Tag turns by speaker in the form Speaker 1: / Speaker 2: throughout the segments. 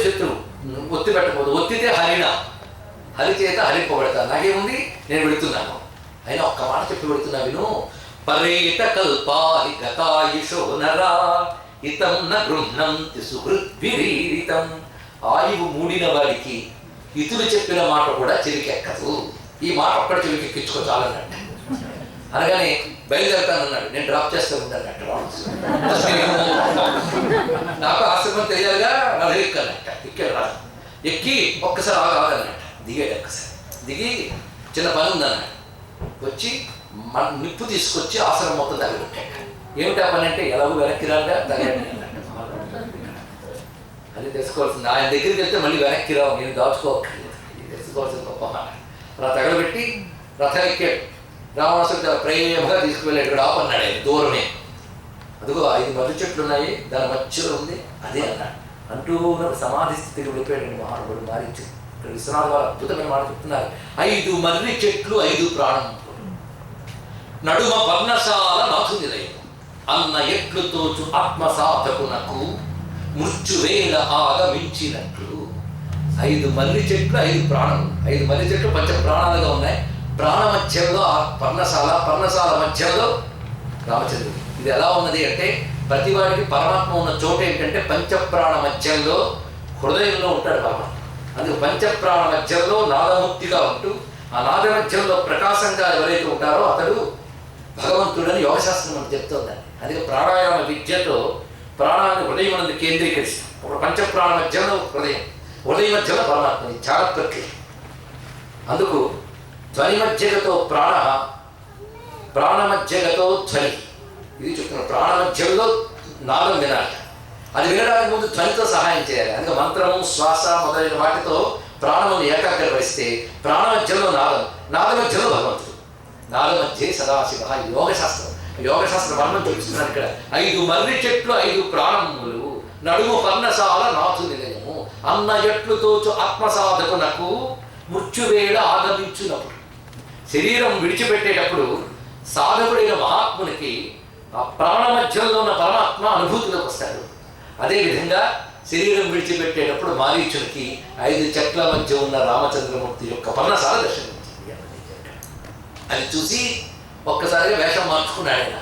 Speaker 1: శత్రువు, ఒత్తి పెట్టకూడదు. ఒత్తితే హరిణ, హరి చేత హరింపబడతాను. నాకేముంది, నేను వెళుతున్నాను. అయినా ఒక్క మాట చెప్పి పెడుతున్నా విను. పరేత కల్పాహి గతాయుషో నరా హితం న గృహ్ణంతి సుహృద్విరీరితం. ఆయువు మూడిన వాడికి ఇతులు చెప్పిన మాట కూడా చెవికెక్కదు. ఈ మాట ఒక్కడ చెవికెక్కించుకో చాలన్నట్టు. అనగానే బయలుదేరుతానన్నాడు. నేను డ్రాప్ చేస్తూ ఉంటానట్టు. నాకు ఆశ్రమం తెలియాలిగా, రథం ఎక్కానట్ట. ఎక్కాడు రాజు. ఎక్కి ఒక్కసారి ఆగన్నట్ట. దిగాడు ఒక్కసారి. దిగి చిన్న పని ఉందన్నాడు. వచ్చి నిప్పు తీసుకొచ్చి ఆశ్రమం మొత్తం తగలెట్టాడు. ఏమిటా పని అంటే, ఎలాగో వెనక్కి రాగా తగలండి అన్నట్టు. అది తెలుసుకోవాల్సింది. ఆయన దగ్గరికి వెళ్తే మళ్ళీ వెనక్కి రావు, నేను దాచుకోవట్లేదు. ఇది తెలుసుకోవాల్సిన గొప్ప మాట. అలా తగలబెట్టి రథం ఎక్కాడు. రావణాసుడు చాలా ప్రేమగా తీసుకువెళ్ళాడు. ఇక్కడ ఆపన్నాడు ఆయన దూరమే. అదిగో 5 మర్రి చెట్లు ఉన్నాయి, దాని మధ్యలో ఉంది, అదే అన్నాడు. అంటూ సమాధి స్థితికి వెళ్ళిపోయాడు మహానుభుడు మారీచుడు. ఇక్కడ విశ్వనాథ వారు అద్భుతమైన మాట చెప్తున్నారు. 5 మర్రి చెట్లు 5 ప్రాణములు, నడుమ పర్ణశాల నాథు నిలయం, అన్న ఎట్లు తోచు ఆత్మ సాధకునకు మృత్యువేళ ఆగమించినట్లు. 5 మర్రి చెట్లు 5 ప్రాణములు. 5 మర్రి చెట్లు పంచ ప్రాణాలుగా ఉన్నాయి. ప్రాణ మధ్యంలో ఆ పర్ణశాల, పర్ణశాల మధ్యంలో రామచంద్రుడు. ఇది ఎలా ఉన్నది అంటే, ప్రతివాడికి పరమాత్మ ఉన్న చోట ఏంటంటే పంచప్రాణ మధ్యంలో హృదయంలో ఉంటాడు పరమాత్మ. అందుకు పంచప్రాణ మధ్యంలో నాదముక్తిగా ఉంటూ, ఆ నాద మధ్యంలో ప్రకాశంగా ఎవరైతే ఉంటారో అతడు భగవంతుడని యోగశాస్త్రం మనకు చెప్తుందండి. అందుకే ప్రాణాయామ విద్యతో ప్రాణాన్ని హృదయం అనేది కేంద్రీకరిస్తాం. ఒక పంచప్రాణ మధ్యంలో హృదయం, హృదయ మధ్యలో పరమాత్మ. ఇది చాలా ప్రక్రియ. అందుకు ధ్వని మధ్యగతో ప్రాణ, ప్రాణమధ్యగతో ధ్వని. ఇది చెప్తున్నాను. ప్రాణమధ్యంలో నాదం వినాలి. అది వినడానికి ముందు ధ్వనితో సహాయం చేయాలి. అందుకే మంత్రము, శ్వాస మొదలైన వాటితో ప్రాణమును ఏకాగ్రపరిస్తే ప్రాణమధ్యంలో నాదం, నాదమధ్యంలో భగవంతుడు. నాదమధ్యే సదాశివ. యోగశాస్త్రం, యోగశాస్త్ర వర్ణం చూపిస్తున్నాను ఇక్కడ. 5 మర్రి చెట్లు 5 ప్రాణములు, నడుము పర్ణశాల నాథు నిలయము, అన్న ఎట్లు తోచు ఆత్మసాధకునకు మృత్యువేళ ఆగమించునప్పుడు. శరీరం విడిచిపెట్టేటప్పుడు సాధకుడైన మహాత్మునికి ఆ ప్రాణ మధ్యంలో ఉన్న పరమాత్మ అనుభూతిలోకి వస్తాడు. అదేవిధంగా శరీరం విడిచిపెట్టేటప్పుడు మారీచునికి 5 చెట్ల మధ్య ఉన్న రామచంద్రమూర్తి యొక్క పర్ణశాల దర్శనమిచ్చింది. అది చూసి ఒక్కసారిగా వేషం మార్చుకున్నాడు ఆయన.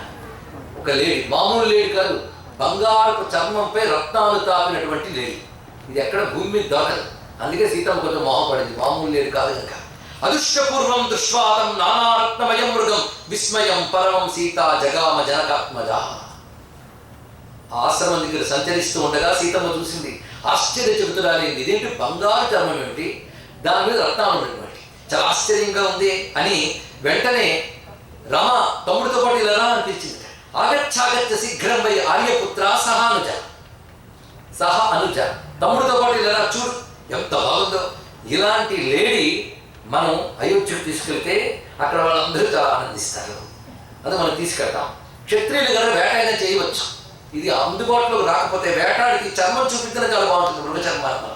Speaker 1: ఒక లేడీ, మామూలు లేడీ కాదు, బంగారపు చర్మంపై రత్నాలు తాపినటువంటి లేడీ. ఇది ఎక్కడ భూమి మీద దొరకదు. అందుకే సీతమ్మ కొంచెం మోహపడింది. మామూలు లేడీ కాదు కనుక. అదృష్టపూర్వం దృష్వాతం నానారత్నమయం మృగం విస్మయం పరమం సీత జగామ జనకాత్మజ. ఆశ్రమం దగ్గర సంచరిస్తూ ఉండగా సీతమ్మ చూసింది. ఆశ్చర్యచకితురాలైంది. ఇదేంటి బంగారు చర్మం ఏమిటి, దాని మీద రత్నాలు ఉన్నటువంటి, చాలా ఆశ్చర్యంగా ఉంది అని వెంటనే రమ తమ్ముడితో పాటు ఇలా అనిపించింది. ఆగచ్చాగచ్చ శీఘ్రం వై ఆర్యపుత్ర సహానుజ. అనుజ తమ్ముడితో పాటు ఇలా చూడు ఎంత బాగుందో. ఇలాంటి లేడీ మనం అయోధ్యకు తీసుకెళ్తే అక్కడ వాళ్ళందరూ చాలా ఆనందిస్తారు. అది మనం తీసుకెళ్తాం. క్షత్రియులు కనుక వేట అయినా చేయవచ్చు. ఇది అందుబాటులోకి రాకపోతే వేటాడికి చర్మం చూపించడం చాలా బాగుంటుంది, మృగ చర్మాన్ని.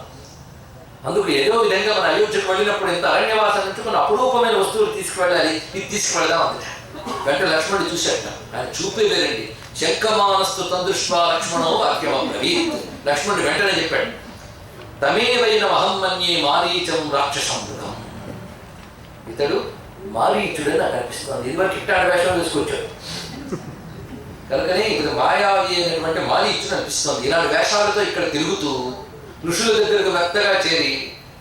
Speaker 1: అందుకు ఏదో విధంగా మన అయోధ్యకు వెళ్ళినప్పుడు ఇంత అరణ్యవాసం నుంచి కొన్ని అపురూపమైన వస్తువులు తీసుకువెళ్ళాలి, ఇది తీసుకువెళ్దాం అందుకే. వెంటనే లక్ష్మణుడు చూశాడు. ఆయన చూపే వేరండి. శంఖమానస్తు తందృష్వా లక్ష్మణో వాక్యమబ్రవీత్. లక్ష్మణుడు వెంటనే చెప్పాడు, తమేవైన మహమ్మన్యే మారీచం రాక్షసం మృగం. ఇతడు మారీచుడని నాకు అనిపిస్తుంది. ఇదివరకు ఇట్టాడు వేషం వేసుకొచ్చాడు కనుకనే ఇప్పుడు మాయావి అనేటువంటి మారీచుడు అనిపిస్తుంది. ఇలాంటి వేషాలతో ఇక్కడ తిరుగుతూ ఋషుల దగ్గరకు మెత్తగా చేరి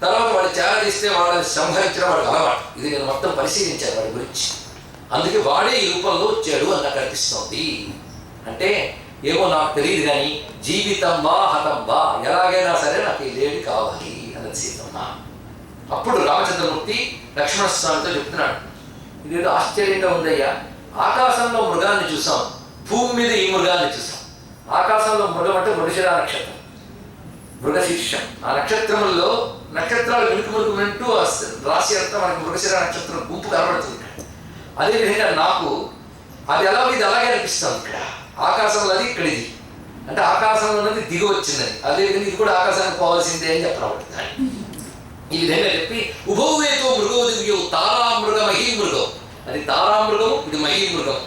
Speaker 1: తర్వాత వాడు చేరదీస్తే వాళ్ళని సంహరించడం వాడికి అలవాటు. ఇది నేను మొత్తం పరిశీలించాను వాడి గురించి. అందుకే వాడే ఈ రూపంలో వచ్చాడు అని నాకు అనిపిస్తుంది. అంటే ఏమో నాకు తెలియదు కానీ జీవితం వా హతం వా ఎలాగైనా సరే నాకు ఈ లేడీ కావాలి అన్నది సీతమ్మ. అప్పుడు రామచంద్రమూర్తి లక్ష్మణస్వామితో చెప్తున్నాడు, ఇదేదో ఆశ్చర్యంగా ఉందయ్యా. ఆకాశంలో మృగాన్ని చూసాం, భూమి మీద ఈ మృగాన్ని చూసాం. ఆకాశంలో మృగం అంటే మృగశిర నక్షత్రం, మృగశీర్షం. ఆ నక్షత్రముల్లో నక్షత్రాలు మినుకు వింటూ రాశి అంతా మనకు మృగశిర నక్షత్రం గుంపు కనబడుతుంది. అదేవిధంగా నాకు అది ఎలా ఇది అలాగే అనిపిస్తుంది. ఇక్కడ ఆకాశంలో అది, ఇక్కడ ఇది. అంటే ఆకాశంలో ఉన్నది దిగి వచ్చిందని, అదేవిధంగా ఇది కూడా ఆకాశానికి పోవాల్సిందే అని చెప్పబడుతుంది. ఈ విధంగా చెప్పి ఉభవేతో మృగో దివ్యో తారామృగ మహీమృగం. అది తారామృగం, ఇది మహీమృగం.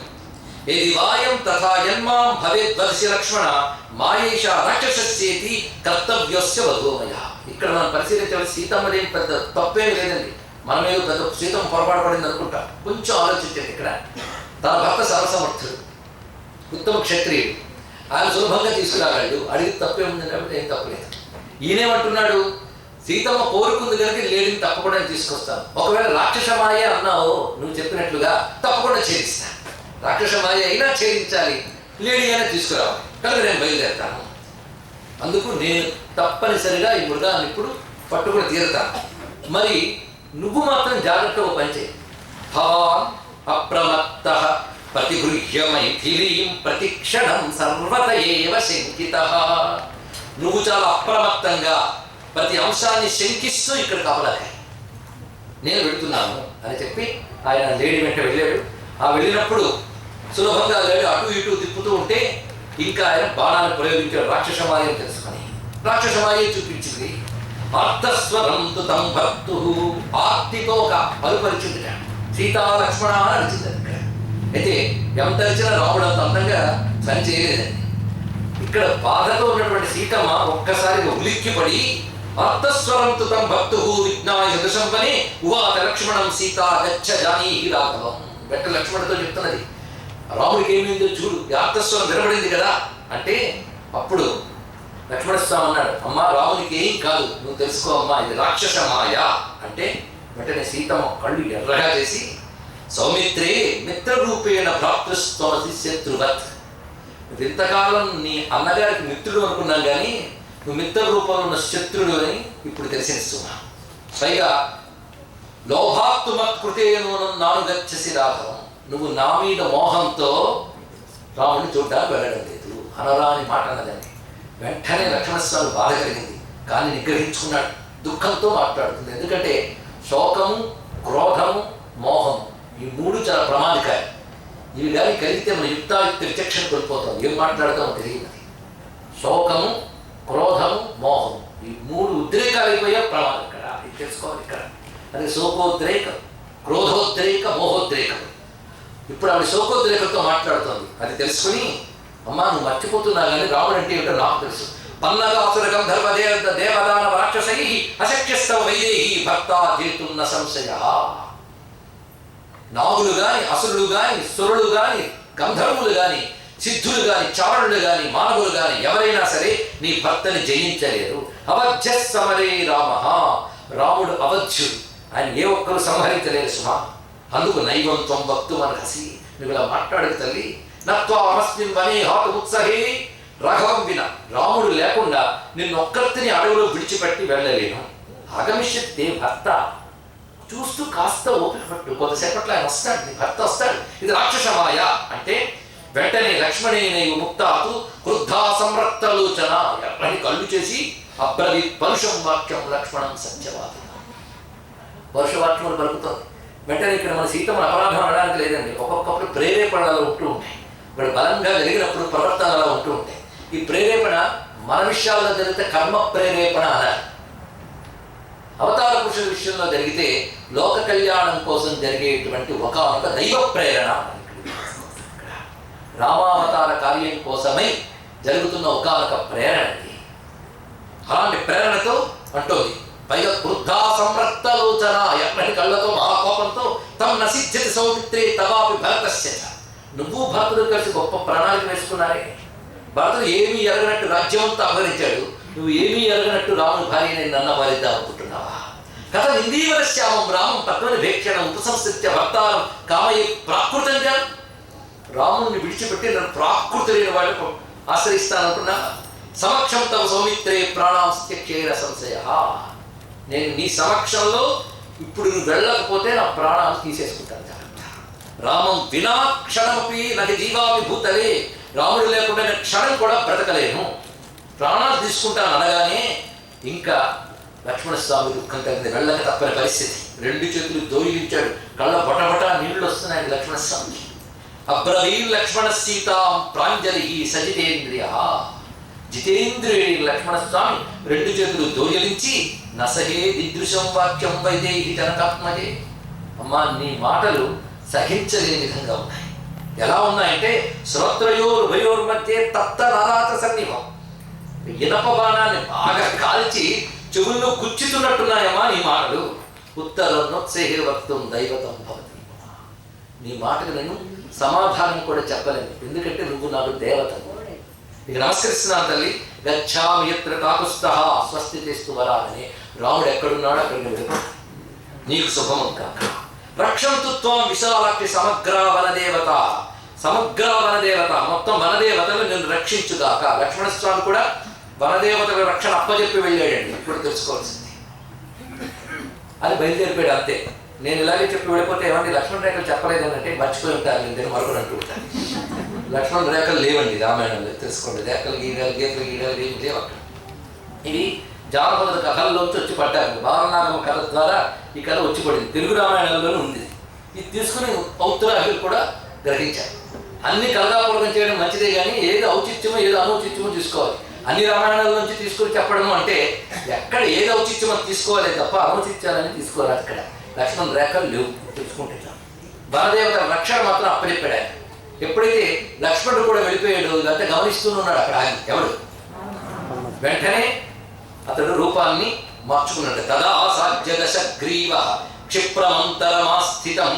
Speaker 1: ఏది వాయం తథా యన్మాం భవేద్వర్షి లక్ష్మణ మాయేష రాక్షసేతి కర్తవ్యస్య వధోమయ. ఇక్కడ మనం పరిశీలించాలి, సీతమ్మది పెద్ద తప్పేమి లేదండి. మనమేదో పెద్ద సీతమ్మ పొరపాటు పడింది అనుకుంటా. కొంచెం ఆలోచించండి. ఇక్కడ తన భర్త సర్వసమర్థుడు, ఉత్తమ క్షత్రియుడు, ఆయన సులభంగా తీసుకురాగలడు. అడిగి తప్పేముంది కాబట్టి ఏం తప్పలేదు. ఈయనేమంటున్నాడు, సీతమ్మ కోరుకుంది కనుక లేడిని తప్పకుండా తీసుకొస్తాను. ఒకవేళ రాక్షసమాయ అన్నావు నువ్వు చెప్పినట్లుగా తప్పకుండా ఛేదిస్తాను. రాక్షసమాయ అయినా ఛేదించాలి, లేడీ అయినా తీసుకురావాలి కనుక నేను బయలుదేరుతాను. అందుకు నేను తప్పనిసరిగా ఈ మృగాన్ని ఇప్పుడు పట్టుకుని తీరుతాను. మరి నువ్వు మాత్రం జాగ్రత్తగా పనిచేయి. భవాన్ అప్రమత్తః ప్రతిగృహ్య మైథిలీం ప్రతిక్షణం సర్వత ఏవ శంకితః. నువ్వు చాలా అప్రమత్తంగా ప్రతి అంశాన్ని శంకిస్తూ ఇక్కడ కాపలాకాయి. నేను వెళుతున్నాను అని చెప్పి ఆయన లేడీ వెంట వెళ్ళాడు. ఆ వెళ్ళినప్పుడు సులభంగా లేడు అటు ఇటు తిప్పుతూ ఉంటే ఇంకా ఆయన బాణాన్ని ప్రయోగించాడు. రాక్షసమాయం తెలుసుకొని రాక్షసమాయం చూపించింది. ఆర్తస్వరంతు తం భర్తు, ఆర్తితో ఒక పలుపరిచింది. సీతా లక్ష్మణ అని అడిచింది. ఇక్కడ అయితే ఎంత ఇచ్చినా రాముడు అంత అందంగా పని చేయలేదండి. ఇక్కడ బాధతో ఉన్నటువంటి సీతమ్మ ఒక్కసారిగా ఉలిక్కిపడి ఆర్తస్వరంతు తం భర్తు విజ్ఞాయ సదృశంపని ఉవాచ లక్ష్మణం సీత గచ్చ జానీహి రాఘవం. వెంట లక్ష్మణుడితో చెప్తున్నది, రాముడికి ఏమైందో చూడు, ఆర్తస్వరం వినబడింది కదా అంటే అప్పుడు లక్ష్మణస్వామి అన్నాడు, అమ్మా రామునికి ఏం కాదు, నువ్వు తెలుసుకో అమ్మా, ఇది రాక్షసమాయ అంటే వెంటనే సీతమ్మ కళ్ళు ఎర్రగా చేసి, సౌమిత్రే మిత్రరూపేణ భ్రాతృస్త్వమసి శత్రువత్. నువ్వు ఇంతకాలం నీ అన్నగారికి మిత్రుడు అనుకున్నాం కానీ నువ్వు మిత్ర రూపంలో ఉన్న శత్రుడు అని ఇప్పుడు తెలిసిస్తున్నా. పైగా లోభాత్మకృతేను నాను గచ్చసి రాఘవం, నువ్వు నా మీద మోహంతో రాముడిని చూడ్డానికి వెళ్ళడం లేదు అనరాని మాట అన్నదండి. వెంటనే లక్ష్మణస్వామి బాధ కలిగింది, కానీ నిగ్రహించుకున్నాడు. దుఃఖంతో మాట్లాడుతుంది. ఎందుకంటే శోకము, క్రోధము, మోహము ఈ మూడు చాలా ప్రమాదకాలు. ఇవి కానీ కలిగితే మన యుక్తాయుక్త విచక్షణ కోల్పోతాం, ఏం మాట్లాడతామో తెలియదు. శోకము, క్రోధము, మోహము ఈ మూడు ఉద్రేకాలు అయిపోయా ప్రమాదం. ఇక్కడ ఇది తెలుసుకోవాలి. ఇక్కడ అది శోకోద్రేకం, క్రోధోద్రేక, మోహోద్రేకం. ఇప్పుడు ఆవిడ శోకోద్రేకంతో మాట్లాడుతోంది. అది తెలుసుకుని, అమ్మా నువ్వు మర్చిపోతున్నా కానీ రాముడు అంటే ఏమిటో నాకు తెలుసు. పన్నగాసుర గంధర్వ దేవదానవ రాక్షసై అశక్యస్తవ వైదేహి భర్త జేతున్న సంశయ. నాగులు గాని, అసురులు గాని, సురులు గాని, గంధర్వులు గాని, సిద్ధులు గాని, చారులు గాని, మానవులు గాని ఎవరైనా సరే నీ భర్తని జయించలేరు. అవధ్య సమరే రామ, రాముడు అవధ్యుడు, ఆయన ఏ ఒక్కరు సంహరించలేరు సుమా. అందుకు నైవం త్వం వక్తుమన్ హసి, నువ్వు ఇలా మాట్లాడకు తల్లి. నత్వామస్మిన్ వనే హాతుముత్సహే రాఘవం విన, రాముడు లేకుండా నిన్నొక్కరిని అడవిలో విడిచిపెట్టి వెళ్ళలేను. ఆగమిష్యతే భర్త, చూస్తూ కాస్త ఓపిక పట్టు, కొంతసేపట్లో ఆయన వస్తాడు, నీ భర్త వస్తాడు. ఇది రాక్షసమాయ అంటే వెంటనే లక్ష్మణేనైవ ముక్తాతు క్రుద్ధా సంరక్తలోచన, ఎర్రని కళ్ళు చేసి అబ్రవీత్ పరుషం వాక్యం లక్ష్మణం సత్యవాది. పరుషవాక్యములు పలుకుతుంది. వెంటనే ఇక్కడ మన సీతమ్మ అపరాధం అనడానికి లేదండి. ఒక్కొక్కప్పుడు ప్రేరేపణలు ఉంటూ ఉంటాయి. ఇక్కడ బలంగా జరిగినప్పుడు ప్రవర్తనలు ఉంటూ ఉంటాయి. ఈ ప్రేరేపణ మన విషయాల్లో జరిగితే కర్మ ప్రేరేపణ అన్నారు. అవతార పురుషుల విషయంలో జరిగితే లోక కళ్యాణం కోసం జరిగేటువంటి ఒక దైవ ప్రేరణ. రామావతార కార్యం కోసమై జరుగుతున్న ఒకనొక ప్రేరణకి, అలాంటి ప్రేరణతో అంటోంది. పైగా క్రుద్ధా సంరక్తలోచన, ఎప్పటి కళ్ళతో మహాకోపంతో తమ నసిద్ధ్యతి సౌమిత్రే తవాపి భరతస్య. నువ్వు భరతుడు కలిసి గొప్ప ప్రణాళిక వేసుకున్నారే. భరతుడు ఏమీ ఎరగనట్టు రాజ్యమంతా అపహరించాడు, నువ్వు ఏమీ ఎరగనట్టు రాముని భార్య నేను నన్న వారిద్దాం అనుకుంటున్నావా? కథ నిందీవర శ్యామం రామం తత్వని భేక్షణం ఉపసంస్థిత్య భర్తారం కామయ్య ప్రాకృతంగా. రాముడిని విడిచిపెట్టి నన్ను ప్రాకృతి లేని వాళ్ళకు ఆశ్రయిస్తాననుకున్నా. సమక్షం తమ సౌమిత్రే ప్రాణాంస్త్యక్షేర సంశయ, నేను నీ సమక్షంలో ఇప్పుడు నువ్వు వెళ్ళకపోతే నా ప్రాణాలు తీసేసుకుంటాను. రామం వినా క్షణమపి నాకు జీవామి భూతలే, రాముడు లేకుండా నేను క్షణం కూడా బ్రతకలేను, ప్రాణాలు తీసుకుంటాను అనగానే ఇంకా లక్ష్మణస్వామి దుఃఖం కలిగింది. వెళ్ళక తప్పని పరిస్థితి. రెండు చేతులు దోయిలించాడు, కళ్ళ బొటబొట నీళ్లు వస్తున్నాయి లక్ష్మణస్వామికి. అబ్రవీన్ లక్ష్మణ సీతాం ప్రాంజలి సజితేంద్రియ. జితేంద్రియుడి లక్ష్మణస్వామి రెండు చేతులు దోయలించి, నసహే దిదృశం వాక్యం వైదేహి జనకాత్మజే, అమ్మా నీ మాటలు సహించలేని విధంగా ఉన్నాయి. ఎలా ఉన్నాయంటే శ్రోత్రయోర్ మధ్య తప్త నరాత సన్నిహం. ఇనప బాణాన్ని బాగా కాల్చి చెవుల్లో గుచ్చుతున్నట్టున్నాయమ్మా నీ మాటలు. ఉత్తరోత్సేహే వక్తం దైవతం భవతి. నీ మాటకు నేను సమాధానం కూడా చెప్పలేను, ఎందుకంటే నువ్వు నాకు దేవత. ఇక నమస్కరిస్తున్నాను తల్లి. గచ్చామి యత్ర కాకుస్తః స్వస్తి చేస్తూ వరా అని. రాముడు ఎక్కడున్నాడో అక్కడికి వెళ్ళి నీకు శుభము కాక. రక్షంతు త్వం విశాలాక్షి సమగ్ర వనదేవత. సమగ్ర వనదేవత, మొత్తం వనదేవతలు నిన్ను రక్షించుగాక. లక్ష్మణస్వామి కూడా వనదేవతల రక్షణ అప్పచెప్పి వెళ్ళాడండి. ఇప్పుడు తెలుసుకోవాల్సింది అది బయలుదేరిపోయాడు అంతే. నేను ఇలాగే చెప్పి వెళ్ళిపోతే ఏమండి లక్ష్మణ రేఖలు చెప్పలేదనంటే మర్చిపోయి ఉంటాను, నేను మరొకరు అంటూ ఉంటాను. లక్ష్మణ రేఖలు లేవండి రామాయణంలో, తెలుసుకోండి. రేఖలు గీడాలు గీతలు గీడాలు ఏమి లేవు అక్కడ. ఇవి జానపద కథల్లోంచి వచ్చి పడ్డారు. బాలనాగమ కథ ద్వారా ఈ కథ వచ్చి పడింది. తెలుగు రామాయణంలోనే ఉంది. ఇది తీసుకుని ఔత్తరాహులు కూడా గ్రహించారు. అన్ని కలగాపూర్వకం చేయడం మంచిదే, కానీ ఏది ఔచిత్యమో ఏదో అనౌచిత్యమో తీసుకోవాలి. అన్ని రామాయణాల నుంచి తీసుకుని చెప్పడము అంటే ఎక్కడ ఏది ఔచిత్యమో తీసుకోవాలి తప్ప అనౌచిత్యాలని తీసుకోవాలి. అక్కడ లక్ష్మణ్ రేఖలు లేవు, తెలుసుకుంటే వనదేవత రక్షణ మాత్రం అప్పచెప్పాడు ఆయన. ఎప్పుడైతే లక్ష్మణుడు కూడా వెళ్ళిపోయాడు, ఇదంతా గమనిస్తూనే అక్కడ ఆయన ఎవడు వెంటనే అతడు రూపాన్ని మార్చుకున్నాడు. తదా సాధ్యదశగ్రీవ క్షిప్రమంతరమాస్థితం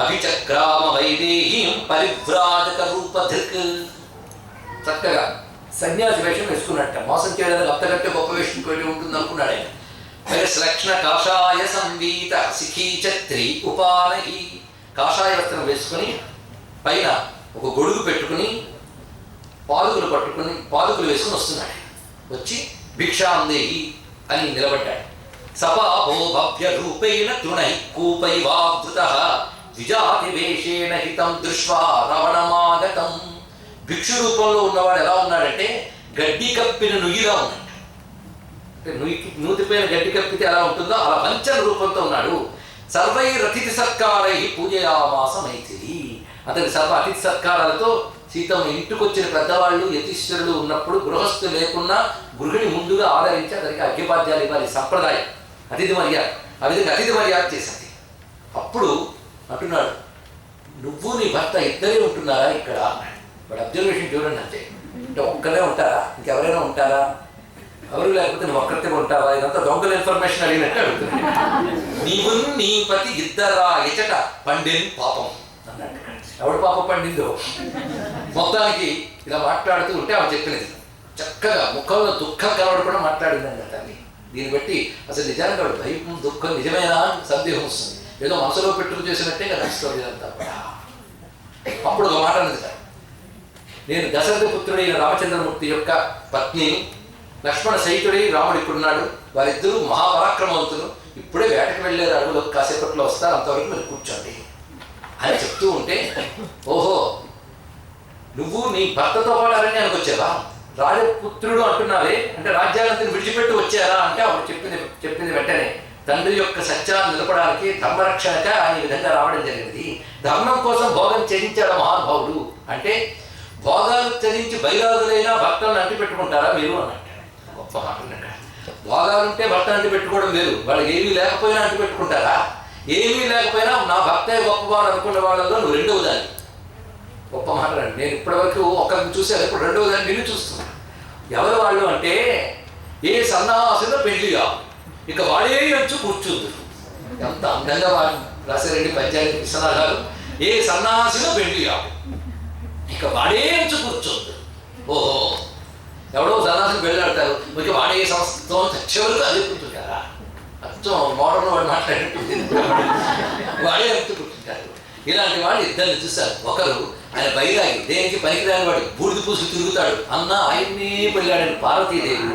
Speaker 1: అభిచక్రామ వైదేహీం పరివ్రాజక రూపధృక్. చక్కగా సన్యాసి వేషం వేసుకున్నట్ట. మోసం చేయడానికి అంతకంటే గొప్ప వేషం పెట్టి ఉంటుంది అనుకున్నాడు ఆయన. లక్షణ కాషాయ సంవీత శిఖీచత్రి ఉపానహి. కాషాయ వస్త్రం వేసుకుని పైన ఒక గొడుగు పెట్టుకుని పాదుకులు వేసుకుని వస్తున్నాడు. వచ్చి భిక్షాందేహి అని నిలబడ్డాడు. సపాపో భవ్య రూపేణ తృణై కూపైవావృతః ద్విజాతి వేషేణ హితం దృష్ట్వా రవణమాగతం. భిక్షు రూపంలో ఉన్నవాడు ఎలా ఉన్నాడంటే గడ్డి కప్పిన నుయ్యిలా ఉన్నాడు. అంటే నూతిపైన గడ్డి కప్పితే ఎలా ఉంటుందో అలా వంచన రూపంతో ఉన్నాడు. సర్వైరతిథి సత్కారై పూజయామాస మైథిలి. అతని సర్వ అతిథి సత్కారాలతో సీతమ్మ ఇంటికి వచ్చిన పెద్దవాళ్ళు యతీశ్వరులు ఉన్నప్పుడు గృహస్థు లేకున్నా గృహిణి ముందుగా ఆదరించి అతనికి అర్ఘ్యపాద్యాలు ఇవ్వాలి, సంప్రదాయం, అతిథి మర్యాద. ఆ విధంగా అతిథి మర్యాద చేసింది. అప్పుడు అంటున్నాడు, నువ్వు నీ భర్త ఇద్దరే ఉంటున్నారా ఇక్కడ అన్నాడు. వాడు అబ్జర్వేషన్ చూడండి అంతే. అంటే ఒక్కరే ఉంటారా, ఇంకెవరైనా ఉంటారా, ఎవరు లేకపోతే నువ్వు ఒక్కరితే ఉంటావా, ఇదంతా దొంగల ఇన్ఫర్మేషన్ అడిగినట్టు అడుగుతున్నాడు. నీవు నీ పతి ఇద్దరా ఎచట పండేను పాపం అన్నాడు. ఎవడు పాపం పండిందో మొత్తానికి ఇలా మాట్లాడుతూ ఉంటే ఆమె చెప్పినది చక్కగా ముఖంలో దుఃఖం కలవడకుండా మాట్లాడిందండి తల్లి. దీన్ని బట్టి అసలు నిజానికి వాడు భయం దుఃఖం నిజమేనా సందేహం వస్తుంది. ఏదో మనసులో పెట్టుకు చేసినట్టే కదా స్టోరీ అంతా కూడా. అప్పుడు ఒక మాట అన్నది, నేను దశరథ పుత్రుడైన రామచంద్రమూర్తి యొక్క పత్ని, లక్ష్మణ సహితుడై రాముడు ఇప్పుడున్నాడు, వారిద్దరూ మహాపరాక్రమవంతులు, ఇప్పుడే వేటకు వెళ్ళారు, అడవులో కాసేపట్లో వస్తారు, అంతవరకు మీరు కూర్చోండి అని చెప్తూ ఉంటే, ఓహో నువ్వు నీ భర్తతో పాటు అరణ్యానికి వచ్చావా, రాజపుత్రుడు అంటున్నావే, అంటే రాజ్యాన్ని విడిచిపెట్టి వచ్చారా అంటే అప్పుడు చెప్పింది వెంటనే తండ్రి యొక్క సత్యాన్ని నిలపడానికి ధర్మరక్షణక ఆయన ఈ విధంగా రావడం జరిగింది. ధర్మం కోసం భోగం త్యజించాడు మహానుభావుడు. అంటే భోగాలు త్యజించి బైరాగులైనా భర్తలను అంటి పెట్టుకుంటారా మీరు అన్నట్టు. గొప్ప మాట. భోగాలుంటే భర్త అంటి పెట్టుకోవడం వేరు, వాళ్ళకి ఏమీ లేకపోయినా అంటి పెట్టుకుంటారా? ఏమీ లేకపోయినా నా భర్తే గొప్పవాడు అనుకున్న వాళ్ళలో నువ్వు రెండవ దాన్ని. గొప్ప మాట. నేను ఇప్పటివరకు ఒకరిని చూసాను, ఇప్పుడు రెండవ దాన్ని నిన్ను చూస్తున్నాను. ఎవరు వాళ్ళు అంటే, ఏ సన్నాసులో పెళ్లిగా ఇక వాడే అంచు కూర్చుంది. ఎంత అందంగా రాశారండి పంచాయతీ విశ్వనాథ్ గారు. ఏ సన్నాసిలో పెళ్లిగా ఇక వాడే అంచు కూర్చోద్దు. ఓహో ఎవడో సన్నాసిని పెళ్ళాడతారు, ఇక వాడే సంస్థతో చచ్చేవరకు అదే కూర్చుంటారా? అచ్చం మోడర్న్ వాడు మాట్లాడుతుంది, వాడే అంచు కూర్చుంటారు. ఇలాంటి వాళ్ళు ఇద్దరిని చూశారు. ఒకరు ఆయన బైరాగి, దేనికి పనికిరాని వాడు, బూడిద పూసుకు తిరుగుతాడు. అన్న ఆయన్ని పెళ్ళాడని పార్వతీదేవి.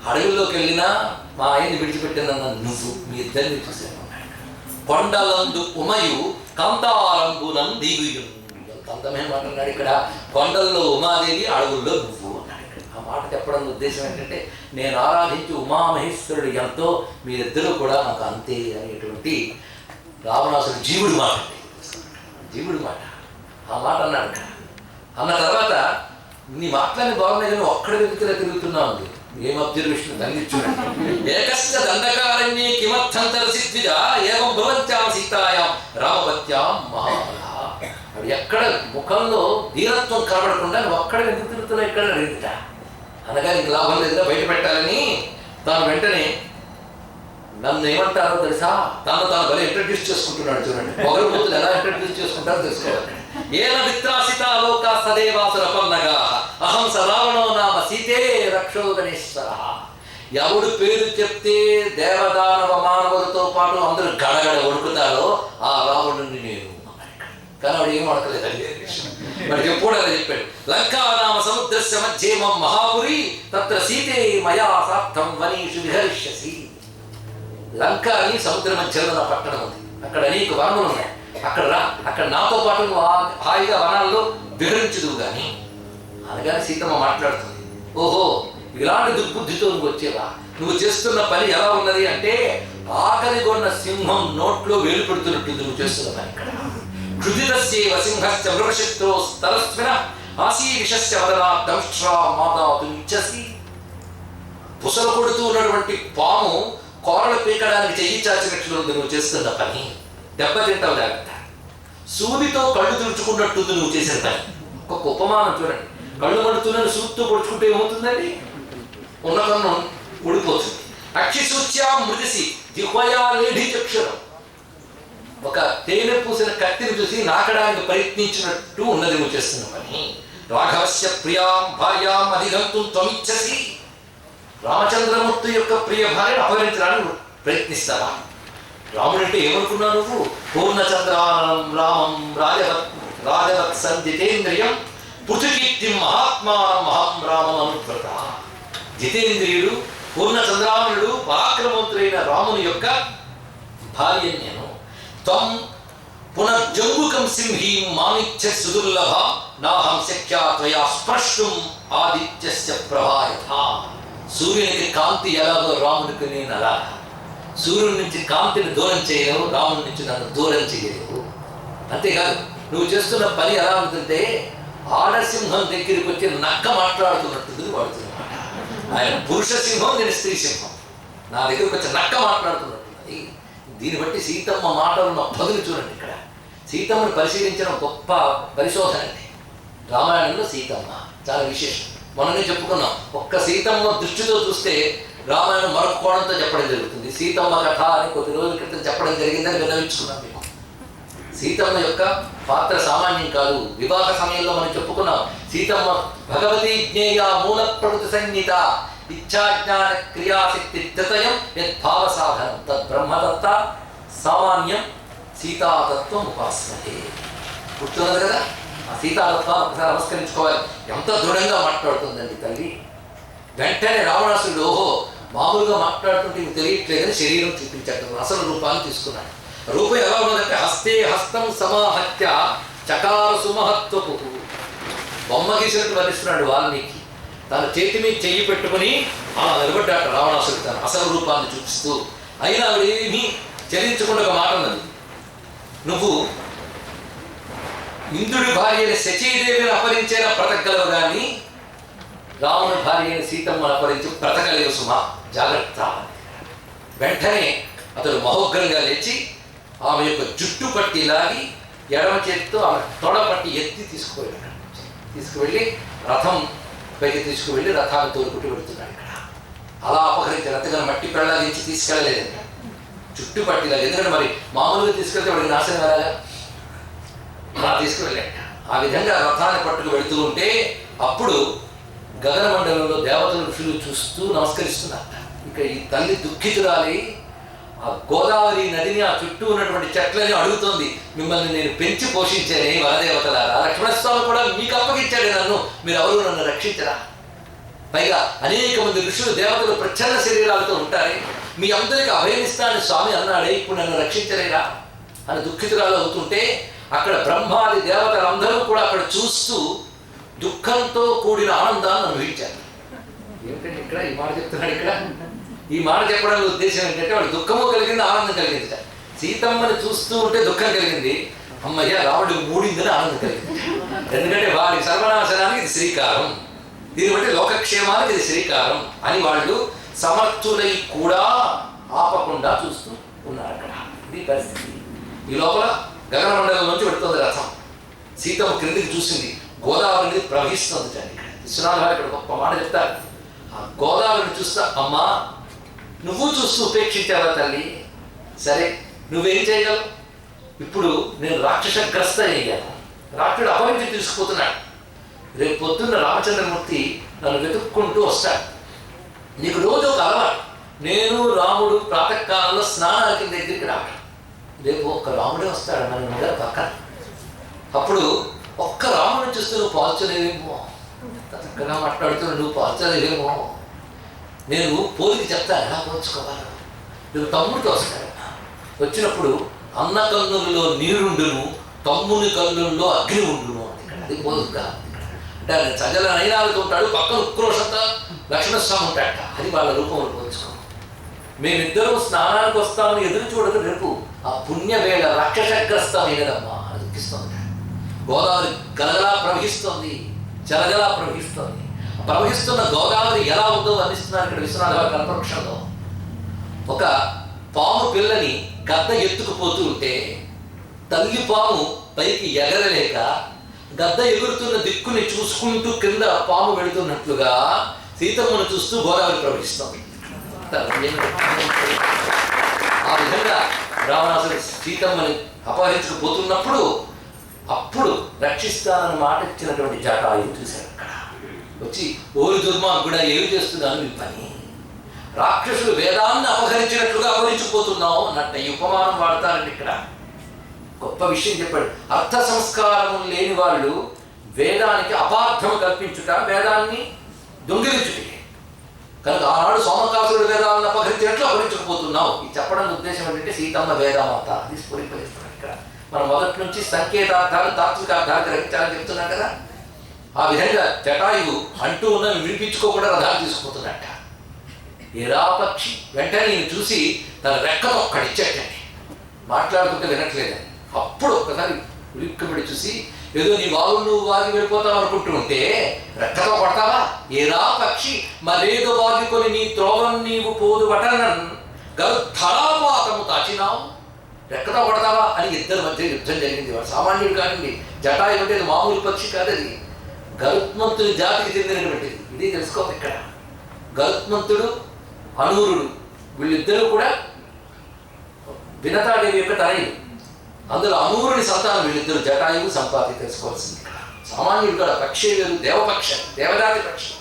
Speaker 1: అడవుల్లోకి వెళ్ళినా మా ఆయన్ని విడిచిపెట్టినన్న నువ్వు, మీ ఇద్దరిని చూశాను. కొండలందు ఉమయు కాంతారంబునం దేవియు. అంతమే మాట్లాడినాడు ఇక్కడ. కొండల్లో ఉమాదేవి, అడవుల్లో నువ్వు అన్నాడు ఇక్కడ. ఆ మాట చెప్పడం ఉద్దేశం ఏంటంటే, నేను ఆరాధించి ఉమామహేశ్వరుడు ఎంతో, మీరిద్దరూ కూడా నాకు అంతే అనేటువంటి రావణాసుడు జీవుడి మాట. జీవుడి మాట ఆ మాట అన్నాడు ఇక్కడ. అన్న తర్వాత నీ మాటలన్నీ బాగున్నాయి కానీ ఒక్కడ వ్యక్తిలో తిరుగుతున్నా ఉంది. ఏం అబ్జర్వేషన్ తల్లి చూడండి. ఏకస్య దండకారణ్యే కిమర్థం తరసిద్విజ ఏవం భవంత్యాం సీతాయాం రామపత్యాం మహాబల. వాడు ఎక్కడ ముఖంలో దీనత్వం కనబడకుండా నువ్వు అక్కడ ఎందుకు తిరుగుతున్నావు ఇక్కడ అడుగుతా అనగా నీకు లాభం లేదుగా బయట పెట్టాలని తాను వెంటనే నన్ను ఏమంటారో తెలుసా తాను భలే ఇంట్రడ్యూస్ చేసుకుంటున్నాడు. చూడండి పొగరుబోతులు ఎలా ఇంట్రడ్యూస్ చేసుకుంటారో తెలుసుకోవాలి. ఏన విత్రాసితాలోక సదేవాసురపన్నగా అహం సరావణో నామ సీతే రక్షో గణేశ్వర. ఎవడు పేరు చెప్తే దేవదానవ మానవులతో పాటు అందరూ గడగడ వణుకుతారో ఆ రావణుని నేను. కానీ వాడు ఏం వడకలేదండి, వాడికి ఎప్పుడు అలా చెప్పాడు. లంకా నామ సముద్రస్య మధ్యేమం మహాపురి తత్ర సీతే మయా సార్థం వనీషు విహరిష్యసి. లంక అని సముద్ర మధ్యలో నా పట్టణం ఉంది, అక్కడ అనేక వనములు ఉన్నాయి. అక్కడ నాతో పాటు నువ్వు హాయిగా వనాల్లో విహరించుదువు కానీ అనగానే సీతమ్మ మాట్లాడుతుంది. ఓహో ఇలాంటి దుర్బుద్ధితో నువ్వు వచ్చేవా? నువ్వు చేస్తున్న పని ఎలా ఉన్నది అంటే ఆకలి కొన్న సింహం నోట్లో వేలు పెడుతున్నట్టుంది నువ్వు చేస్తున్న పని. ఇక్కడ క్షుదితస్యేవ సింహశ్చ మృగశత్రో స్తరస్మిన ఆసీ విషస్య వదనా దంష్ట్రా మాదాతు ఇచ్చసి. పుసలు కొడుతూ ఉన్నటువంటి పాము కోరలు పీకడానికి చెయ్యి చాచినట్లు నువ్వు చేస్తున్న పని. దెబ్బతింటావు లేకపోతే సూదితో కళ్ళు తుడుచుకున్నట్టుంది నువ్వు చేసిన పని. ఒక ఉపమానం చూడండి, కళ్ళు మండుతున్న సూదితో పొడుచుకుంటే ఏమవుతుందండి? ఉన్న కన్ను ఊడిపోతుంది. అక్షి సూచ్యా మృదిసి దిహ్వయా లేఢి చక్షురం. ఒక తేనె పూసిన కత్తిని చూసి నాకడానికి ప్రయత్నించినట్టు ఉన్నది నువ్వు చేస్తున్న పని. రాఘవస్య ప్రియాం భార్యాం అధిగంతుం త్వమిచ్చసి. రామచంద్రమూర్తి యొక్క ప్రియ భార్యను అపహరించడానికి నువ్వు ప్రయత్నిస్తావా? రాముడు అంటే ఏమనుకున్నావు నువ్వు? పూర్ణచంద్రానం రామం రాజవత్సం జితేంద్రియం పృథుకీర్తిం మహాత్మానం మహం రామం అనువ్రత. జితేంద్రియుడు పూర్ణచంద్రానుడు పరాక్రమవంతుడైన రాముని యొక్క భార్య నేను. త్వం పునర్జంబుకం సింహీం మామిచ్చ సుదుర్లభ నాహం శక్యా త్వయా స్పృష్టం ఆదిత్యస్య ప్రభాయథ. సూర్యునికి కాంతి ఎలాగో రామునికి నేను అలా. సూర్యుడి నుంచి కాంతిని దూరం చేయలేవు, రాముడి నుంచి నన్ను దూరం చేయలేవు. అంతేకాదు నువ్వు చేస్తున్న పని ఎలా ఉంటుంటే ఆడసింహం దగ్గరికి వచ్చి నక్క మాట్లాడుతున్నట్టుంది వాడుతున్నమాట. ఆయన పురుష సింహం, నేను స్త్రీ సింహం. నా దగ్గరకు వచ్చి నక్క మాట్లాడుతున్నట్టున్నది. దీన్ని బట్టి సీతమ్మ మాటలున్న పదులు చూడండి. ఇక్కడ సీతమ్మను పరిశీలించిన గొప్ప పరిశోధన అండి రామాయణంలో. సీతమ్మ చాలా విశేషం. మనమే చెప్పుకున్నాం, ఒక్క సీతమ్మ దృష్టితో చూస్తే రామాయణం మరొక కోణంతో చెప్పడం జరుగుతుంది. సీతమ్మ కథ అని కొద్ది రోజుల క్రితం చెప్పడం జరిగిందని విన్నవించుకున్నాం మేము. సీతమ్మ యొక్క పాత్ర సామాన్యం కాదు. వివాహ సమయంలో మనం చెప్పుకున్నాం, సీతమ్మ భగవతి జ్ఞేయ మూల ప్రకృతి సంగీత ఇచ్ఛాజ్ఞాన క్రియాశక్తి త్రితయం యద్భావ సాధనం తద్బ్రహ్మదత్త సామాన్యం సీతాతత్వం ఉపాసతే. గుర్తున్నది కదా ఆ సీతాతత్వాన్ని ఒకసారి నమస్కరించుకోవాలి. ఎంత దృఢంగా మాట్లాడుతుందండి తల్లి. వెంటనే రావణాసురుడు ఓహో మామూలుగా మాట్లాడుతుంటే మీకు తెలియట్లేదని శరీరం చూపించాడు, అసలు రూపాన్ని తీసుకున్నాడు. రూపం ఎలా ఉన్నదంటే హస్తే హస్తం సమాహత్య చకార సుమహత్వపు. బొమ్మ గీసినట్టు వర్ణిస్తున్నాడు వాల్మీకి. తన చేతి మీద చెయ్యి పెట్టుకుని అలా నిలబడ్డాడు రావణాసురుడు తన అసలు రూపాన్ని చూపిస్తూ. అయినా ఆవిడేమీ చలించకుండా ఒక మాట ఉన్నది, నువ్వు ఇంద్రుడి భార్యని శచీదేవిని అపహరించేలా బ్రతకగలవు కానీ రాముని భార్యని సీతమ్మను అపహరించి బ్రతకలేవు సుమా, జాగ్రత్త. వెంటనే అతడు మహోగ్రంగా లేచి ఆమె యొక్క జుట్టు పట్టి లాగి ఎడమ చేతితో ఆమె తొడ పట్టి ఎత్తి తీసుకువెళ్ళి రథం పైకి తీసుకువెళ్ళి రథాన్ని తోలుకుంటూ వెళుతున్నాడు. ఇక్కడ అలా అపహరించి రథగా మట్టి ప్రళాదించి తీసుకెళ్ళలేదండి, జుట్టు పట్టిలాగా. ఎందుకంటే మరి మామూలుగా తీసుకెళ్తే వాడికి నాశనం వెళ్ళాలా, అలా తీసుకువెళ్ళాడు. ఆ విధంగా రథాన్ని పట్టుకు వెళుతూ ఉంటే అప్పుడు గగనమండలంలో దేవతలు ఋషులు చూస్తూ నమస్కరిస్తున్నారు. ఇక ఈ తల్లి దుఃఖితురాలి ఆ గోదావరి నదిని ఆ చుట్టూ ఉన్నటువంటి చెట్లని అడుగుతోంది, మిమ్మల్ని నేను పెంచి పోషించానే వరదేవతలారా, లక్ష్మణస్వామి కూడా మీకు అప్పగించాడు నన్ను, మీరు ఎవరు నన్ను రక్షించరా? పైగా అనేక మంది ఋషులు దేవతలు ప్రచ్ఛన్న శరీరాలతో ఉంటారే, మీ అందరికీ అభయమిస్తానని స్వామి అన్నాడే, ఇప్పుడు నన్ను రక్షించలేరా అని దుఃఖితురాలు అవుతుంటే అక్కడ బ్రహ్మాది దేవతలందరూ కూడా అక్కడ చూస్తూ దుఃఖంతో కూడిన ఆనందాన్ని అనుభవించారు. ఏమిటంటే ఇక్కడ ఈ మాట చెప్తున్నాడు. ఇక్కడ ఈ మాట చెప్పడానికి ఉద్దేశం ఏంటంటే వాడు దుఃఖము కలిగింది, ఆనందం కలిగింది. సీతమ్మని చూస్తూ ఉంటే దుఃఖం కలిగింది, అమ్మయ్య రాముడికి మూడిందని ఆనందం కలిగింది. ఎందుకంటే వారి సర్వనాశనానికి ఇది శ్రీకారం, దీన్ని బట్టి లోకక్షేమానికి ఇది శ్రీకారం అని వాళ్ళు సమర్థులై కూడా ఆపకుండా చూస్తూ ఉన్నారు. అక్కడ ఇది పరిస్థితి. ఈ లోపల గగనమండలం నుంచి పెడుతుంది రథం. సీతమ్మ క్రిందికి చూసింది, గోదావరి నది ప్రవహిస్తుంది. కానీ ఇక్కడ విశ్వనాథ గారు ఇక్కడ గొప్ప మాట చెప్తారు. ఆ గోదావరిని చూస్తా, అమ్మా నువ్వు చూస్తూ ఉపేక్షించావా తల్లి? సరే నువ్వేం చేయగలవు? ఇప్పుడు నేను రాక్షసగ్రస్త అయ్యాను, రాక్షుడు అపవిత్రి తీసుకుపోతున్నాడు. రేపు పొద్దున్న రామచంద్రమూర్తి నన్ను వెతుక్కుంటూ వస్తాడు. నీకు రోజు ఒక అలవాటు, నేను రాముడు ప్రాతకాలంలో స్నానాలకి దగ్గరికి రావడం. రేపు ఒక్క రాముడే వస్తాడు మన దగ్గర పక్కన. అప్పుడు ఒక్క రాముడిని చూస్తే నువ్వు పాల్చలేవేమో, చక్కగా మాట్లాడుతున్నావు, నువ్వు పాల్చలేవేమో. నేను పోలికి చెప్తాను ఎలా పోల్చుకోవాలి. నువ్వు తమ్ముడితో వస్తాడు. వచ్చినప్పుడు అన్న కన్నులలో నీరుండును, తమ్ముని కన్నుల్లో అగ్ని ఉండును. అది పోలుగా అంటే ఆయన సజల నయనాలతో ఉంటాడు, పక్కన ఉక్రోషంతో లక్ష్మణస్వామి ఉంటాడట. అది వాళ్ళ రూపంలో పోల్చుకో. మేమిద్దరం స్నానానికి వస్తామని ఎదురు చూడదు. రేపు ఆ పుణ్యవేళ రాక్షసగ్రస్తమైనదమ్మా అని దుఃఖిస్తుంది. గోదావరి గలగలా ప్రవహిస్తోంది, జలగలా ప్రవహిస్తోంది. ప్రవహిస్తున్న గోదావరి ఎలా ఉందో వర్ణిస్తున్నారు ఇక్కడ విశ్వనాథ గారి కల్పవృక్షంలో. ఒక పాము పిల్లని గద్ద ఎత్తుకుపోతూ ఉంటే తల్లి పాము పైకి ఎగరలేక గద్ద ఎగురుతున్న దిక్కుని చూసుకుంటూ కింద పాము వెళుతున్నట్లుగా సీతమ్మను చూస్తూ గోదావరి ప్రవహిస్తోంది. ఆ విధంగా రావణాసుడు సీతమ్మని అపహరించుకుపోతున్నప్పుడు అప్పుడు రక్షిస్తానని మాట ఇచ్చినటువంటి జటాయువు చూశాడు. అక్కడ వచ్చి ఓరి దుర్మార్గుడా ఏమి చేస్తున్నాను ఈ పని, రాక్షసుడు వేదాన్ని అపహరించినట్లుగా అపహరించుకుపోతున్నావు అన్నట్టు ఈ ఉపమానం వాడతారండి. ఇక్కడ గొప్ప విషయం చెప్పాడు. అర్థ సంస్కారము లేని వాళ్ళు వేదానికి అపార్థము కల్పించుట, వేదాన్ని దొంగిలించుట. కనుక ఆనాడు సోమకాసుడు వేదాలను అపహరించినట్లు అపహరించకపోతున్నావు. ఈ చెప్పడం ఉద్దేశం ఏంటంటే సీతమ్మ వేదమాత అది స్ఫురింపజేస్తున్నాడు. ఇక్కడ మనం మొదటి నుంచి సంకేతార్థాలు తాత్విక అర్థాలు గ్రహించాలని చెప్తున్నాం కదా. ఆ విధంగా జటాయువు అంటూ ఉన్నవి వినిపించుకోకుండా రథాలు తీసుకుపోతున్నట్ట. ఏరాపక్షి వెంటనే నేను చూసి తన రెక్కతో ఒక్కడిచ్చేటండి, మాట్లాడుతుంటే వినట్లేదని. అప్పుడు ఒక్కసారి ఉలిక్కబడి చూసి, ఏదో నీ వాగు నువ్వు వాగి వెళ్ళిపోతావు అనుకుంటూ ఉంటే రెక్కతో కొడతావా? ఏరా పక్షి మరేదో వాగికొని నీ త్రోవం నీవు పోదు బటనన్ గర్ధరాపాతము తాచినావు, రెక్కతో కొడతావా అని ఇద్దరి మధ్య యుద్ధం జరిగింది. వాడు సామాన్యుడు కానివ్వండి, జటాయు అంటే మామూలు పక్షి కాదు, అది గరుత్మంతుడి జాతికి చెందినటువంటిది. ఇది తెలుసుకోవాలి ఇక్కడ. గరుత్మంతుడు అనూరుడు వీళ్ళిద్దరూ కూడా వినతాదేవి యొక్క తనయులు. అందులో అనూరుని సంతానం వీళ్ళిద్దరు, జటాయువు సంపాతి. తెలుసుకోవాల్సింది ఇక్కడ. సామాన్యుడు కూడా పక్షి వేరు, దేవపక్ష దేవదాతి పక్షి.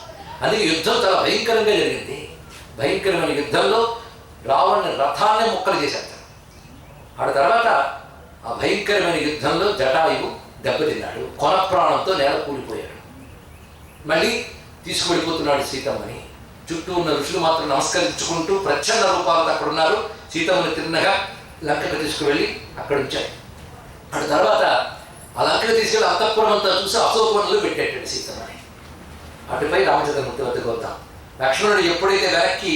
Speaker 1: అందుకే యుద్ధం చాలా భయంకరంగా జరిగింది. భయంకరమైన యుద్ధంలో రావణుని రథాన్నే ముక్కలు చేశాడు. ఆ తర్వాత ఆ భయంకరమైన యుద్ధంలో జటాయువు దెబ్బతిన్నాడు, కొన ప్రాణంతో నేల కూలిపోయాడు. మళ్ళీ తీసుకువెళ్ళిపోతున్నాడు సీతమ్మని. చుట్టూ ఉన్న ఋషులు మాత్రం నమస్కరించుకుంటూ ప్రచ్ఛన్న రూపాలతో అక్కడ ఉన్నారు. సీతమ్మని తిన్నగా లంకకు తీసుకువెళ్ళి అక్కడ ఉంచాడు. ఆ తర్వాత ఆ లంకకు తీసుకెళ్ళి అంతఃపురం అంతా చూసి అశోకవనంలో పెట్టేటాడు సీతమ్మని. అటుపై రామచంద్రమూర్తి వద్దకు వద్దాం. లక్ష్మణుడు ఎప్పుడైతే వెనక్కి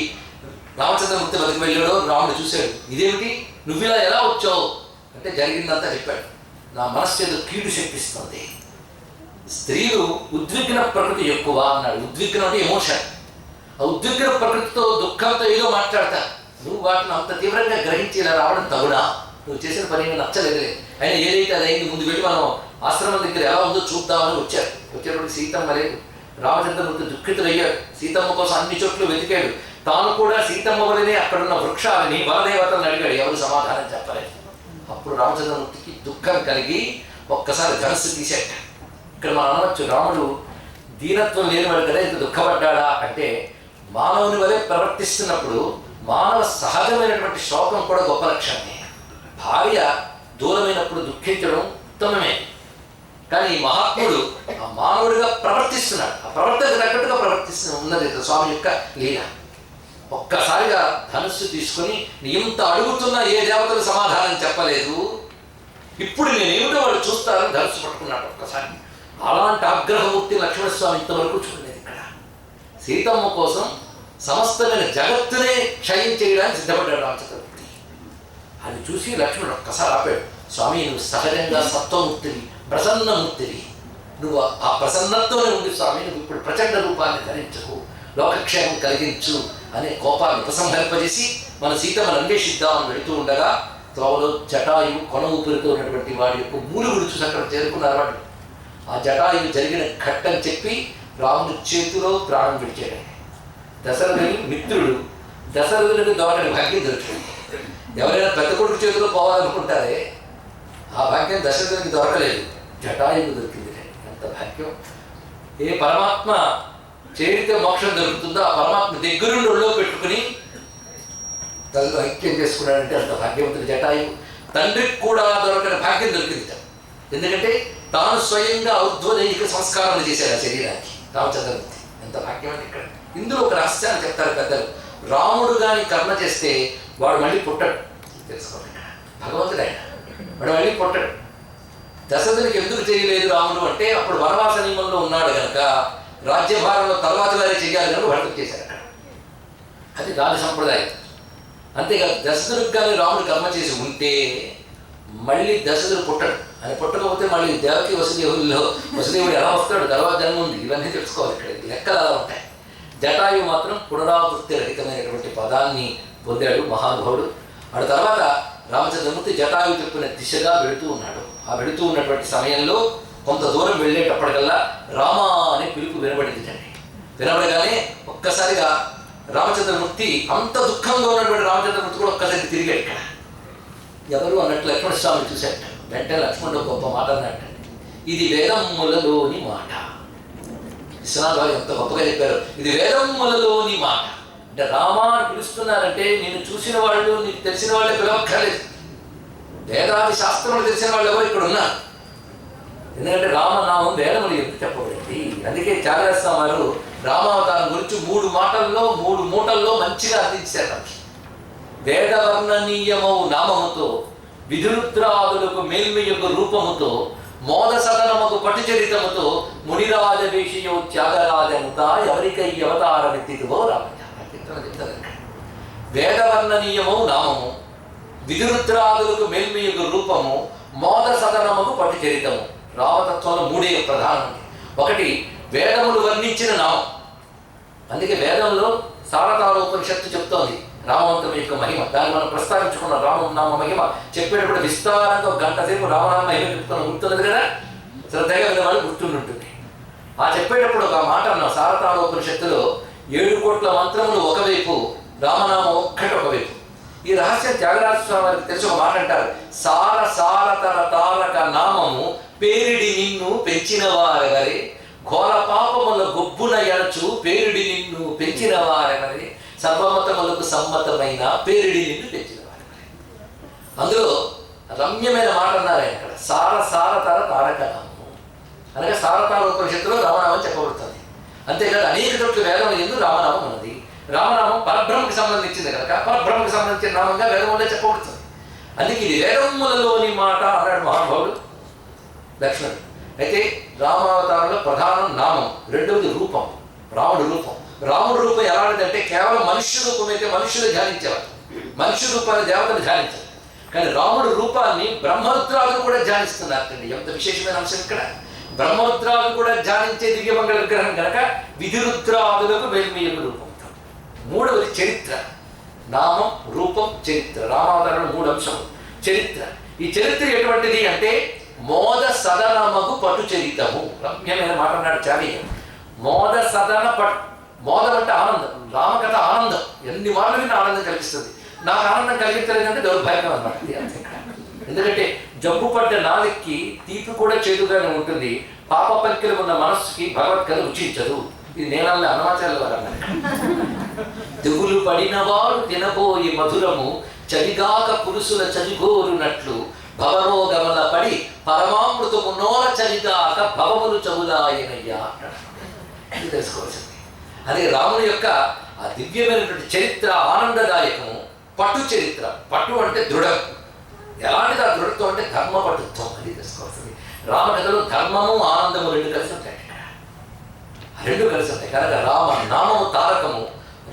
Speaker 1: రామచంద్రమూర్తి వద్దకు వెళ్ళాడో రాముడు చూశాడు. ఇదేమిటి, నువ్వు ఇలా ఎలా వచ్చావు అంటే జరిగిందంతా చెప్పాడు. నా మనస్సు ఏదో కీడు శక్తిస్తుంది, స్త్రీలు ఉద్విగ్న ప్రకృతి ఎక్కువ అన్నాడు. ఉద్విగ్నం అంటే ఎమోషన్. ఆ ఉద్విగ్న ప్రకృతితో దుఃఖంతో ఏదో మాట్లాడతా, నువ్వు వాటిని అంత తీవ్రంగా గ్రహించి ఇలా రావడం తగునా? నువ్వు చేసిన పని నచ్చలేదులే. అయినా ఏదైతే అది అయింది, ముందు వెళ్ళి మనం ఆశ్రమం దగ్గర ఎలా ఉందో చూద్దామని వచ్చారు. వచ్చేటప్పుడు సీతమ్మ లేదు. రామచంద్రమూర్తి దుఃఖితులయ్యాడు. సీతమ్మ కోసం అన్ని చోట్ల వెతికాడు. తాను కూడా సీతమ్మ వలనే అక్కడున్న వృక్షాలని బలదేవతలను అడిగాడు, ఎవరు సమాధానం చెప్పలేదు. అప్పుడు రామచంద్రమూర్తికి దుఃఖం కలిగి ఒక్కసారి ధనస్సు తీసేట. ఇక్కడ మనం అనవచ్చు, రాముడు దీనత్వం లేనివాడు కదా ఇంత దుఃఖపడ్డాడా అంటే, మానవుని వలె ప్రవర్తిస్తున్నప్పుడు మానవ సహజమైనటువంటి శోకం కూడా గొప్ప లక్షణమే. భార్య దూరమైనప్పుడు దుఃఖించడం ఉత్తమమే. కానీ మహాత్ముడు ఆ మానవుడిగా ప్రవర్తిస్తున్నాడు. ఆ ప్రవర్తనకు తగ్గట్టుగా ఉన్నది స్వామి యొక్క లీల. ఒక్కసారిగా ధనుస్సు తీసుకొని ఇంత అడుగుతున్నా ఏ దేవతలు సమాధానం చెప్పలేదు, ఇప్పుడు నేనేమిటో వాళ్ళు చూస్తారని ధనుస్సు పట్టుకున్నాడు. ఒక్కసారి అలాంటి ఆగ్రహమూర్తి లక్ష్మణస్వామి ఇంతవరకు చూడలేదు. ఇక్కడ సీతమ్మ కోసం సమస్తమైన జగత్తునే క్షయం చేయడానికి సిద్ధపడ్డాడు రామచంద్రమూర్తి. అది చూసి లక్ష్మణుడు ఒక్కసారి ఆపాడు. స్వామి, నువ్వు సహజంగా సత్వమూర్తివి, ప్రసన్నమూర్తివి, నువ్వు ఆ ప్రసన్నతోనే ఉండి స్వామి, నువ్వు ఇప్పుడు ప్రచండ రూపాన్ని ధరించకు, లోకక్షేమం కలిగించు అనే కోపాన్ని ఉపసంహరింపజేసి మన సీతమ్మను అన్వేషిద్దామని వెళుతూ ఉండగా త్రోవలో జటాయువు కొన ఊపిరితో ఉన్నటువంటి వాడి యొక్క మూలుగుడు చూసి అక్కడ చేరుకున్నారు. వాడు ఆ జటాయువు జరిగిన ఘట్టం చెప్పి రాముడి చేతిలో ప్రాణం విడిచాడు. దశరథుని మిత్రుడు, దశరథునికి దొరకని భాగ్యం దొరికింది. ఎవరైనా పెద్ద కొడుకు చేతిలో పోవాలనుకుంటారే, ఆ భాగ్యం దశరథునికి దొరకలేదు, జటాయువు దొరికింది. ఎంత భాగ్యం! ఏ పరమాత్మ చేరితే మోక్షం దొరుకుతుందో ఆ పరమాత్మ దగ్గరుండి ఒళ్ళో పెట్టుకుని తల్లి ఐక్యం చేసుకున్నాడంటే అంత భాగ్యవంతుడు జటాయువు. తండ్రికి కూడా దొరకని భాగ్యం దొరికింది. ఎందుకంటే తాను స్వయంగా ఔద్వదైక సంస్కారాలు చేశాడు ఆ శరీరానికి రామచంద్రమూర్తి. ఎంత భాగ్యం అంటే ఇక్కడ ఇందులో ఒక రహస్యాన్ని చెప్తారు పెద్దలు. రాముడు కానీ కర్మ చేస్తే వాడు మళ్ళీ పుట్టడు. తెలుసుకోండి, ఇక్కడ భగవంతుడు ఆయన, వాడు మళ్ళీ పుట్టడు. దశరథునికి ఎందుకు చేయలేదు రాముడు అంటే అప్పుడు వనవాస నియమంలో ఉన్నాడు కనుక రాజ్యభారంలో తర్వాత వారే చేయాలి కనుక భర్తకు చేశారు అక్కడ. అది రాజ సంప్రదాయం. అంతేకాదు దశరథుడికి కానీ రాముడు కర్మ చేసి ఉంటే మళ్ళీ దశరథుడు పుట్టడు. ఆయన పుట్టకపోతే మళ్ళీ దేవకి వసుదేవుడు ఎలా వస్తాడు, తర్వాత జన్మ ఉంది, ఇవన్నీ తెలుసుకోవాలి. ఇక్కడ లెక్కలు అలా ఉంటాయి. జటాయువు మాత్రం పునరావృత్తి రహితమైనటువంటి పదాన్ని పొందాడు మహానుభావుడు. ఆ తర్వాత రామచంద్రమూర్తి జటాయువు చెప్పిన దిశగా వెళుతూ ఉన్నాడు. ఆ వెళుతూ ఉన్నటువంటి సమయంలో కొంత దూరం వెళ్ళేటప్పటికల్లా రామా అనే పిలుపు వినబడింది. వినబడగానే ఒక్కసారిగా రామచంద్రమూర్తి, అంత దుఃఖంగా ఉన్నటువంటి రామచంద్రమూర్తి కూడా ఒక్కసారి తిరిగాడు. ఇక్కడ ఎవరు అన్నట్టు లక్ష్మణ స్వామి చూశాట. వెంటనే లక్ష్మణుడు గొప్ప మాట అన్నట్టండి, ఇది వేదములలోని మాట. విశ్వనాథ్ వారు ఎంత గొప్పగా చెప్పారు, ఇది వేదములలోని మాట. అంటే రామా అని పిలుస్తున్నారంటే నేను చూసిన వాళ్ళు, నీకు తెలిసిన వాళ్ళే పిలవక్కర్లేదు, వేదాది శాస్త్రములు తెలిసిన వాళ్ళు ఎవరు ఇక్కడ ఉన్నారు. ఎందుకంటే రామనామం వేదములు ఎందుకు చెప్పబడింది. అందుకే త్యాగరాజస్వామి వారు రామావతారం గురించి 3 మాటల్లో 3 మూటల్లో మంచిగా అందించారు. వేదవర్ణనీయమౌ నామముతో విధురుద్రాదులకు మేల్మియకు రూపముతో మోద సదనముకు పటుచరితముతో మునిరాజ వేషయో త్యాగరాజముత ఎవరికై అవతారమెత్తితువో రామయ్య. వేదవర్ణనీయమౌ నామము, విధురుద్రాదులకు మేల్మియకు రూపము, మోద సదనముకు పటుచరితము. రామతత్వంలో 3 ప్రధానం. ఒకటి వేదములు వర్ణించిన నామం. అందుకే వేదంలో శారదారోపనిషత్తు చెప్తోంది రామవంతం యొక్క మహిమ. దాన్ని మనం ప్రస్తావించుకున్న రామనామ మహిమ చెప్పేటప్పుడు విస్తారంగా 1 గంట సేపు రామనామ మహిమ చెప్తున్నాం. గుర్తున్నది కదా, శ్రద్ధగా విన్న వాళ్ళు గుర్తుంటుంది. ఆ చెప్పేటప్పుడు ఒక మాట అన్నాం, శారదారోపనిషత్తులో 7 కోట్ల మంత్రములు ఒకవైపు, రామనామం ఒక్కటి ఒకవైపు. ఈ రహస్యం త్యాగరాజ స్వామి వారికి తెలిసి ఒక మాట అంటారు, సార సారతర తారక నామము పేరిడి నిన్ను పెంచిన వారెవరే, ఘోర పాపముల గొబ్బున ఎడచు పేరిడి నిన్ను పెంచిన వారెవరే, సర్వమతములకు సమ్మతమైన పేరిడి నిన్ను పెంచిన వారెవరే. అందులో రమ్యమైన మాట అన్నారు ఆయన ఇక్కడ, సార సారతర తారక నామము అనగా సారతారోపనిషత్తులో రామనామం చెప్పబడుతుంది. అంతేకాదు అనేక చోట్ల వేదం ఎందు రామనామం ఉన్నది. రామనామం పరబ్రహ్మకి సంబంధించింది కనుక పరబ్రహ్మకి సంబంధించిన నామంగా వేదములే చెప్పబడుతుంది. అందుకే ఇది వేదములలోని మాట అన్నాడు మహానుభావుడు లక్ష్మణుడు. అయితే రామావతారంలో ప్రధానం నామం, రెండవది రూపం, రాముడు రూపం. రాముడు రూపం ఎలాంటిదంటే కేవలం మనుష్య రూపం అయితే మనుష్యులు ధ్యానించేవారు, మనుష్య రూపాన్ని దేవతలు ధ్యానించారు. కానీ రాముడు రూపాన్ని బ్రహ్మరుద్రాలు కూడా ధ్యానిస్తున్నారండి. ఎంత విశేషమైన అంశం ఇక్కడ. బ్రహ్మరుద్రాలు కూడా ధ్యానించే దివ్యమంగళ విగ్రహం కనుక విధిరుద్రాదులకు మేల్మియకు రూపం. మూడవది చరిత్ర. నామం, రూపం, చరిత్ర. రామావతారంలో 3 అంశాలు. చరిత్ర. ఈ చరిత్ర ఎటువంటిది అంటే మోద సదనమగు పటు చరితము. రమ్యమైన మాట అన్నాడు చార్య. మోద సదన పటు. మోదం అంటే ఆనందం. రామకథ ఆనందం. ఎన్ని మార్లు విన్నా ఆనందం కలిగిస్తుంది. నాకు ఆనందం కలిగించలేదంటే దౌర్భాగ్యం అన్నమాట. ఎందుకంటే జబ్బు పడ్డ నాలుగుకి తీపి కూడా చేదుగానే ఉంటుంది. పాప పలికలు ఉన్న మనస్సుకి భగవద్గీత రుచించదు. ఇది నేనల్ని అన్నమాచార్యుల వారు అన్నారు. దిగులు పడినవాడు తినబోయి మధురము చలిగాక పురుషుల చలిగోరునట్లు భవరోగముల పడి పరమామృతము నోర చలిగాక భవములు చవులాయనయ్యా అంటాడు. ఇది తెలుసుకోవాల్సింది. అదే రాముని యొక్క ఆ దివ్యమైనటువంటి చరిత్ర ఆనందదాయకము. పట్టు చరిత్ర. పట్టు అంటే దృఢం. ఎలాంటిది ఆ దృఢత్వం అంటే ధర్మ పటుత్వం. అది తెలుసుకోవాల్సింది. రామకథలో ధర్మము ఆనందము 2 కలిసి ఉంటాయి. 2 కలిసి ఉంటాయి కనుక రామ నామము తారకము,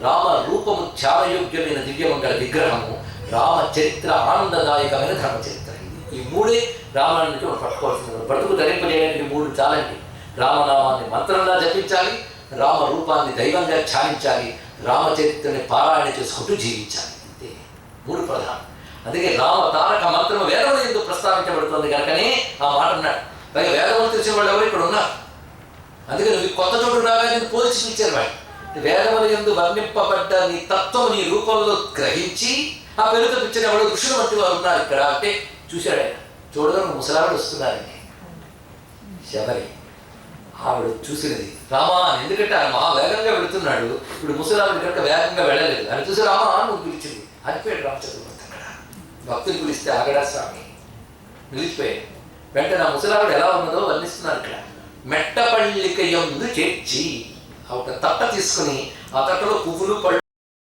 Speaker 1: రామ రూపము ధ్యానయోగ్యమైన దివ్యమంగళ విగ్రహము, రామ చరిత్ర ఆనందదాయకమైన ధర్మ చరిత్ర. ఈ 3 రామాయణానికి మనం పట్టుకోవాల్సింది. బ్రతుకు ధరింపజేయడానికి 3 చాలండి. రామనామాన్ని మంత్రంగా జపించాలి, రామ రూపాన్ని దైవంగా ధ్యానించాలి, రామచరిత్రని పారాయణ చేసుకుంటూ జీవించాలి. అంతే 3 ప్రధానం. అందుకే రామ తారక మంత్రము వేదములు ఎందుకు ప్రస్తావించబడుతుంది కనుకనే ఆ మాట అన్నాడు. పైగా వేదములు తెలిసిన వాళ్ళు ఎవరు ఇక్కడ ఉన్నారు. అందుకే నువ్వు కొత్త చోటు రాగానే పోల్చి పిలిచారు వాళ్ళు. వేదముల యందు వర్ణింపబడ్డ నీ తత్వం నీ రూపంలో గ్రహించి ఆ వెనుక పిచ్చిన ఎవరు ఋషులు వంటి వారు ఉన్నారు ఇక్కడ అంటే చూశాడు ఆయన. చూడగా ముసలావిడ వస్తున్నారండి శబరి. ఆవిడ చూసినది రామా అని. ఎందుకంటే ఆయన మహా వేగంగా వెళుతున్నాడు. ఇప్పుడు ముసలావిడ కనుక వేగంగా వెళ్ళలేదు. ఆయన చూసి రామా అని నువ్వు పిలిచింది. అనిపోయాడు రామచంద్రమూర్తి. అక్కడ భక్తులు పిలిస్తే ఆగడా స్వామి నిలిచిపోయాడు. వెంటనే ఆ ముసలావిడ ఎలా ఉన్నదో వర్ణిస్తున్నారు ఇక్కడ. మెట్టపల్లిక యందు చేర్చి ఒక తట్ట తీసుకుని ఆ తట్టలో పువ్వులు పళ్ళు